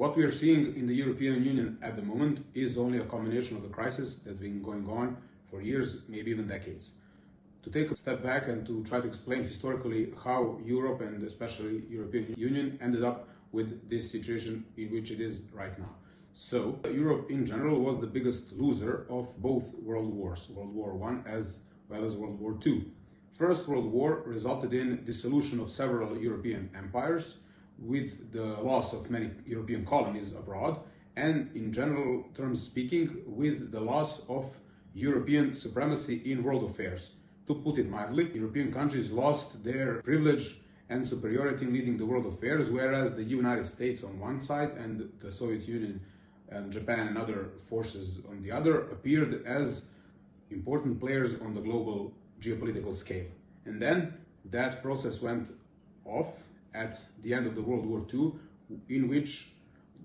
What we are seeing in the European Union at the moment is only a combination of the crisis that's been going on for years, maybe even decades. To take a step back and to try to explain historically how Europe and especially European Union ended up with this situation in which it is right now. So, Europe in general was the biggest loser of both world wars, World War I as well as World War II. First World War resulted in dissolution of several European empires, with the loss of many European colonies abroad, and in general terms speaking, with the loss of European supremacy in world affairs. To put it mildly, European countries lost their privilege and superiority in leading the world affairs, whereas the United States on one side and the Soviet Union and Japan and other forces on the other appeared as important players on the global geopolitical scale. And then that process went off at the end of the World War II, in which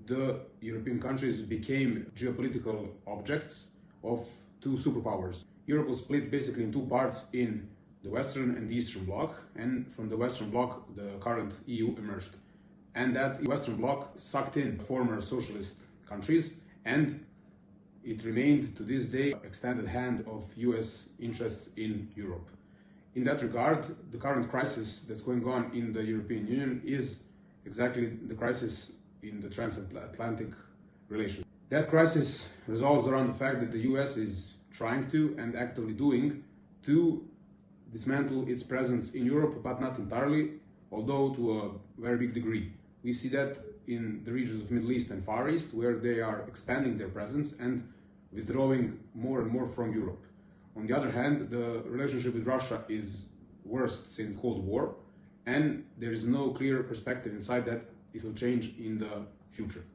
the European countries became geopolitical objects of two superpowers. Europe was split basically in two parts, in the Western and the Eastern Bloc, and from the Western Bloc the current EU emerged. And that Western Bloc sucked in former socialist countries, and it remained to this day extended hand of US interests in Europe. In that regard, the current crisis that's going on in the European Union is exactly the crisis in the transatlantic relations. That crisis resolves around the fact that the US is trying to and actively doing to dismantle its presence in Europe, but not entirely, although to a very big degree. We see that in the regions of Middle East and Far East, where they are expanding their presence and withdrawing more and more from Europe. On the other hand, the relationship with Russia is worst since Cold War, and there is no clear perspective inside that it will change in the future.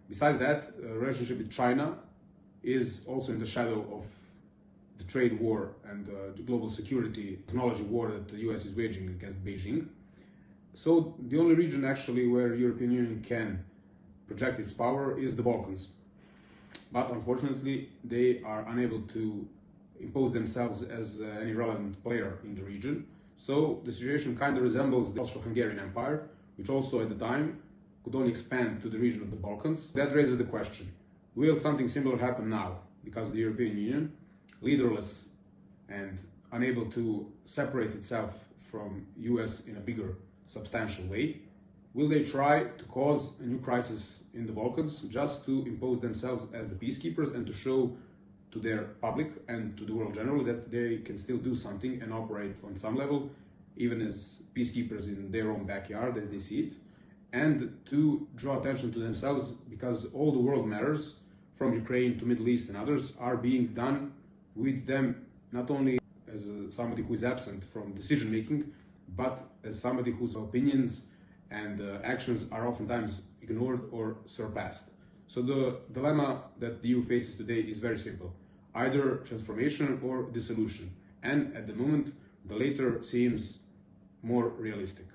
Besides that, the relationship with China is also in the shadow of the trade war and the global security technology war that the US is waging against Beijing. So the only region actually where European Union can project its power is the Balkans. But unfortunately, they are unable to impose themselves as any relevant player in the region. So the situation kind of resembles the Austro-Hungarian Empire, which also at the time could only expand to the region of the Balkans. That raises the question, will something similar happen now? Because the European Union, leaderless and unable to separate itself from US in a bigger, substantial way, will they try to cause a new crisis in the Balkans just to impose themselves as the peacekeepers and to show to their public and to the world generally that they can still do something and operate on some level, even as peacekeepers in their own backyard as they see it, and to draw attention to themselves, because all the world matters, from Ukraine to Middle East and others, are being done with them not only as somebody who is absent from decision making, but as somebody whose opinions and actions are oftentimes ignored or surpassed. So the dilemma that the EU faces today is very simple: either transformation or dissolution. And at the moment, the latter seems more realistic.